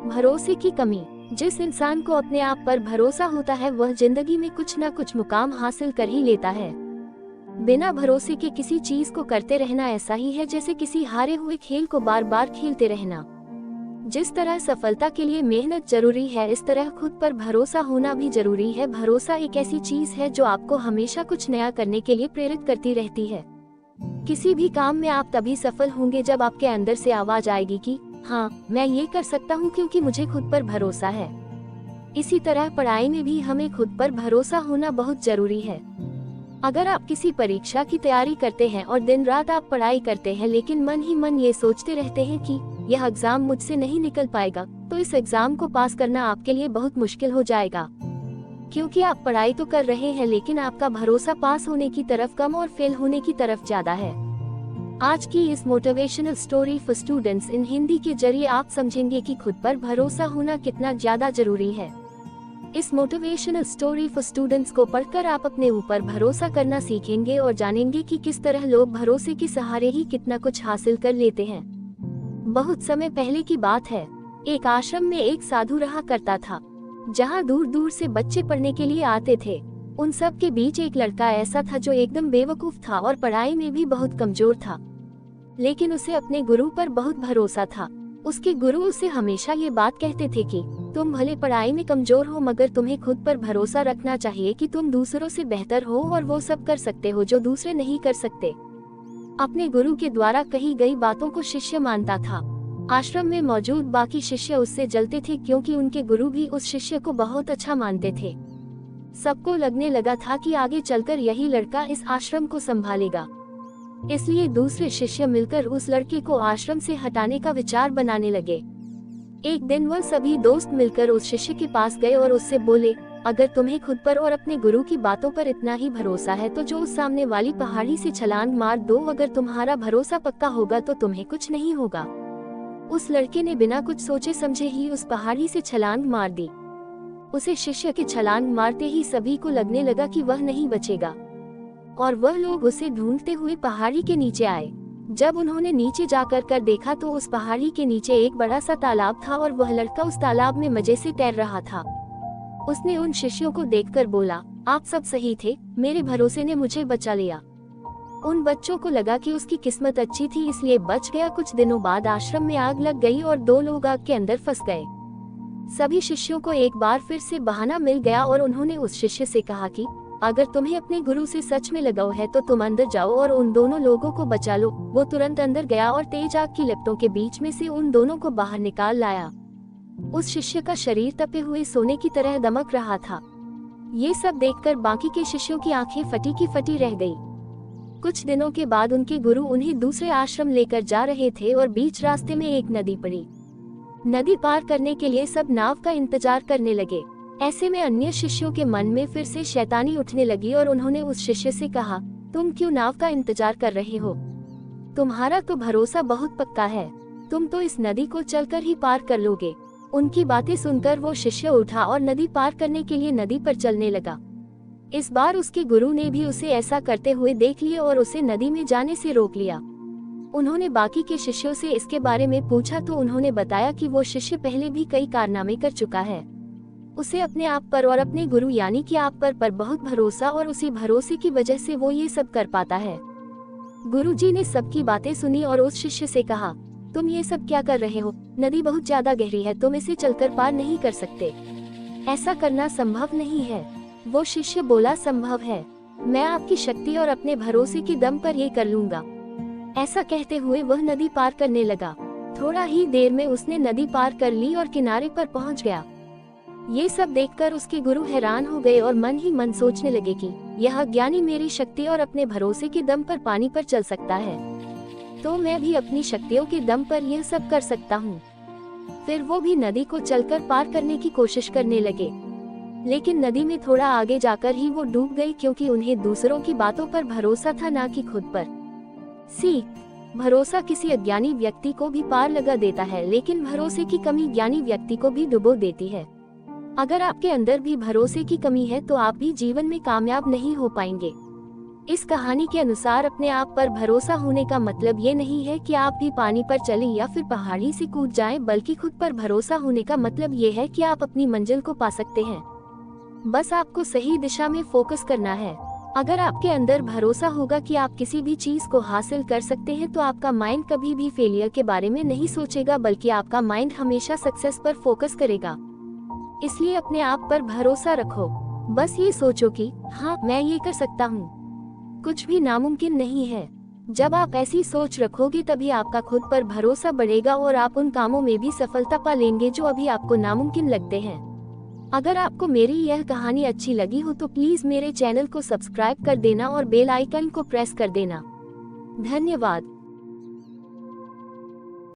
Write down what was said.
भरोसे की कमी। जिस इंसान को अपने आप पर भरोसा होता है वह जिंदगी में कुछ न कुछ मुकाम हासिल कर ही लेता है। बिना भरोसे के किसी चीज को करते रहना ऐसा ही है जैसे किसी हारे हुए खेल को बार बार खेलते रहना। जिस तरह सफलता के लिए मेहनत जरूरी है, इस तरह खुद पर भरोसा होना भी जरूरी है। भरोसा एक ऐसी चीज है जो आपको हमेशा कुछ नया करने के लिए प्रेरित करती रहती है। किसी भी काम में आप तभी सफल होंगे जब आपके अंदर से आवाज आएगी कि हाँ, मैं ये कर सकता हूँ क्योंकि मुझे खुद पर भरोसा है। इसी तरह पढ़ाई में भी हमें खुद पर भरोसा होना बहुत जरूरी है। अगर आप किसी परीक्षा की तैयारी करते हैं और दिन रात आप पढ़ाई करते हैं लेकिन मन ही मन ये सोचते रहते हैं कि यह एग्जाम मुझसे नहीं निकल पाएगा, तो इस एग्जाम को पास करना आपके लिए बहुत मुश्किल हो जाएगा। क्योंकि आप पढ़ाई तो कर रहे हैं लेकिन आपका भरोसा पास होने की तरफ कम और फेल होने की तरफ ज्यादा है। आज की इस motivational story for students in Hindi के जरिए आप समझेंगे कि खुद पर भरोसा होना कितना ज्यादा जरूरी है। इस मोटिवेशनल स्टोरी फॉर स्टूडेंट्स को पढ़कर आप अपने ऊपर भरोसा करना सीखेंगे और जानेंगे कि किस तरह लोग भरोसे के सहारे ही कितना कुछ हासिल कर लेते हैं। बहुत समय पहले की बात है। एक आश्रम में एक साधु रहा करता था, जहाँ दूर दूर से बच्चे पढ़ने के लिए आते थे। उन सब के बीच एक लड़का ऐसा था जो एकदम बेवकूफ था और पढ़ाई में भी बहुत कमजोर था, लेकिन उसे अपने गुरु पर बहुत भरोसा था। उसके गुरु उसे हमेशा ये बात कहते थे कि तुम भले पढ़ाई में कमजोर हो मगर तुम्हें खुद पर भरोसा रखना चाहिए कि तुम दूसरों से बेहतर हो और वो सब कर सकते हो जो दूसरे नहीं कर सकते। अपने गुरु के द्वारा कही गई बातों को शिष्य मानता था। आश्रम में मौजूद बाकी शिष्य उससे जलते थे क्योंकि उनके गुरु भी उस शिष्य को बहुत अच्छा मानते थे। सबको लगने लगा था कि आगे चलकर यही लड़का इस आश्रम को संभालेगा, इसलिए दूसरे शिष्य मिलकर उस लड़के को आश्रम से हटाने का विचार बनाने लगे। एक दिन वह सभी दोस्त मिलकर उस शिष्य के पास गए और उससे बोले, अगर तुम्हें खुद पर और अपने गुरु की बातों पर इतना ही भरोसा है तो जो उस सामने वाली पहाड़ी से छलांग मार दो। अगर तुम्हारा भरोसा पक्का होगा तो तुम्हें कुछ नहीं होगा। उस लड़के ने बिना कुछ सोचे समझे ही उस पहाड़ी से छलांग मार दी। उसे शिष्य के छलांग मारते ही सभी को लगने लगा कि वह नहीं बचेगा और वह लोग उसे ढूंढते हुए पहाड़ी के नीचे आए। जब उन्होंने नीचे जाकर देखा तो उस पहाड़ी के नीचे एक बड़ा सा तालाब था और वह लड़का उस तालाब में मजे से तैर रहा था। उसने उन शिष्यों को देखकर बोला, आप सब सही थे, मेरे भरोसे ने मुझे बचा लिया। उन बच्चों को लगा कि उसकी किस्मत अच्छी थी इसलिए बच गया। कुछ दिनों बाद आश्रम में आग लग गई और 2 लोग आग के अंदर फंस गए। सभी शिष्यों को एक बार फिर से बहाना मिल गया और उन्होंने उस शिष्य से कहा कि अगर तुम्हें अपने गुरु से सच में लगाव है तो तुम अंदर जाओ और उन दोनों लोगों को बचा लो। वो तुरंत अंदर गया और तेज आग की लपटों के बीच में से उन दोनों को बाहर निकाल लाया। उस शिष्य का शरीर तपे हुए सोने की तरह दमक रहा था। ये सब देखकर बाकी के शिष्यों की आंखें फटी की फटी रह गई। कुछ दिनों के बाद उनके गुरु उन्हें दूसरे आश्रम लेकर जा रहे थे और बीच रास्ते में एक नदी पड़ी। नदी पार करने के लिए सब नाव का इंतजार करने लगे। ऐसे में अन्य शिष्यों के मन में फिर से शैतानी उठने लगी और उन्होंने उस शिष्य से कहा, तुम क्यों नाव का इंतजार कर रहे हो? तुम्हारा तो भरोसा बहुत पक्का है, तुम तो इस नदी को चलकर ही पार कर लोगे। उनकी बातें सुनकर वो शिष्य उठा और नदी पार करने के लिए नदी पर चलने लगा। इस बार उसके गुरु ने भी उसे ऐसा करते हुए देख लिया और उसे नदी में जाने से रोक लिया। उन्होंने बाकी के शिष्यों से इसके बारे में पूछा तो उन्होंने बताया कि वो शिष्य पहले भी कई कारनामे कर चुका है। उसे अपने आप पर और अपने गुरु यानी कि आप पर बहुत भरोसा और उसी भरोसे की वजह से वो ये सब कर पाता है। गुरुजी ने सबकी बातें सुनी और उस शिष्य से कहा, तुम ये सब क्या कर रहे हो? नदी बहुत ज्यादा गहरी है, तुम इसे चलकर पार नहीं कर सकते। ऐसा करना संभव नहीं है। वो शिष्य बोला, संभव है, मैं आपकी शक्ति और अपने भरोसे के दम पर ये कर लूंगा। ऐसा कहते हुए वह नदी पार करने लगा। थोड़ा ही देर में उसने नदी पार कर ली और किनारे पर पहुंच गया। ये सब देखकर उसके गुरु हैरान हो गए और मन ही मन सोचने लगे कि यह अज्ञानी मेरी शक्ति और अपने भरोसे के दम पर पानी पर चल सकता है, तो मैं भी अपनी शक्तियों के दम पर यह सब कर सकता हूँ। फिर वो भी नदी को चलकर पार करने की कोशिश करने लगे, लेकिन नदी में थोड़ा आगे जाकर ही वो डूब गई क्योंकि उन्हें दूसरों की बातों पर भरोसा था, ना कि खुद पर। सीख: भरोसा किसी अज्ञानी व्यक्ति को भी पार लगा देता है, लेकिन भरोसे की कमी ज्ञानी व्यक्ति को भी डुबो देती है। अगर आपके अंदर भी भरोसे की कमी है तो आप भी जीवन में कामयाब नहीं हो पाएंगे। इस कहानी के अनुसार अपने आप पर भरोसा होने का मतलब ये नहीं है कि आप भी पानी पर चलें या फिर पहाड़ी से कूद जाएं, बल्कि खुद पर भरोसा होने का मतलब ये है कि आप अपनी मंजिल को पा सकते हैं। बस आपको सही दिशा में फोकस करना है। अगर आपके अंदर भरोसा होगा कि आप किसी भी चीज को हासिल कर सकते हैं, तो आपका माइंड कभी भी फेलियर के बारे में नहीं सोचेगा, बल्कि आपका माइंड हमेशा सक्सेस पर फोकस करेगा। इसलिए अपने आप पर भरोसा रखो। बस ये सोचो कि हाँ, मैं ये कर सकता हूँ, कुछ भी नामुमकिन नहीं है। जब आप ऐसी सोच रखोगे तभी आपका खुद पर भरोसा बढ़ेगा और आप उन कामों में भी सफलता पा लेंगे जो अभी आपको नामुमकिन लगते हैं। अगर आपको मेरी यह कहानी अच्छी लगी हो तो प्लीज मेरे चैनल को सब्सक्राइब कर देना और बेल आइकन को प्रेस कर देना। धन्यवाद।